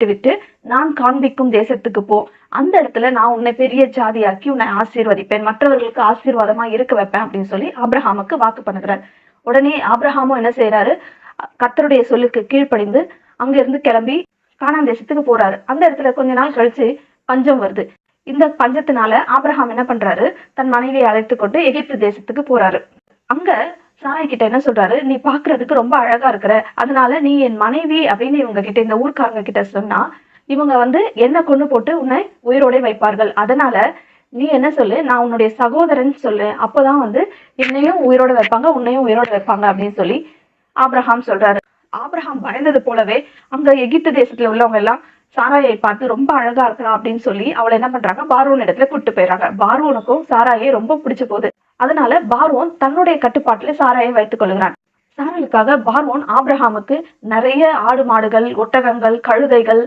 விட்டு நான் காண்பிக்கும் தேசத்துக்கு போ. அந்த இடத்துல நான் உன்னை பெரிய ஜாதியாக்கி உன்னை ஆசீர்வதிப்பேன், மற்றவர்களுக்கு ஆசீர்வாதமா இருக்க வைப்பேன் அப்படின்னு சொல்லி ஆபிரகாமுக்கு வாக்கு பண்ணுகிறார். உடனே ஆபிரகாமும் என்ன செய்யறாரு, கர்த்தருடைய சொல்லுக்கு கீழ்ப்படிந்து அங்க இருந்து கிளம்பி கானான் தேசத்துக்கு போறாரு. அந்த இடத்துல கொஞ்ச நாள் கழிச்சு பஞ்சம் வருது. இந்த பஞ்சத்தினால ஆபிரகாம் என்ன பண்றாரு, தன் மனைவியை அழைத்து கொண்டு எகிப்து தேசத்துக்கு போறாரு. அங்க சாராய் கிட்ட என்ன சொல்றாரு, நீ பாக்குறதுக்கு ரொம்ப அழகா இருக்கிற, அதனால நீ என் மனைவி அப்படின்னு இவங்க கிட்ட, இந்த ஊர்க்காரங்க கிட்ட சொன்னா இவங்க என்ன கொண்டு போட்டு உன்னை உயிரோட வைப்பார்கள். அதனால நீ என்ன சொல்லு, நான் உன்னுடைய சகோதரன் சொல்லு, அப்பதான் என்னையும் உயிரோட வைப்பாங்க, உன்னையும் உயிரோட வைப்பாங்க அப்படின்னு சொல்லி ஆபிரகாம் சொல்றாரு. ஆபிரகாம் பயந்தது போலவே அங்க எகிப்து தேசத்துல உள்ளவங்க எல்லாம் சாராயை பார்த்து ரொம்ப அழகா இருக்கிறா அப்படின்னு சொல்லி அவளை என்ன பண்றாங்க, பார்வோன் இடத்துல கூட்டு போயிடுறாங்க. பார்வோனுக்கும் சாராயை ரொம்ப பிடிச்சு போகுது. அதனால பார்வோன் தன்னுடைய கட்டுப்பாட்டுல சாராயை வைத்துக் கொள்கிறான். சாராளுக்காக பார்வோன் ஆபிரகாமுக்கு நிறைய ஆடு மாடுகள், ஒட்டகங்கள், கழுதைகள்,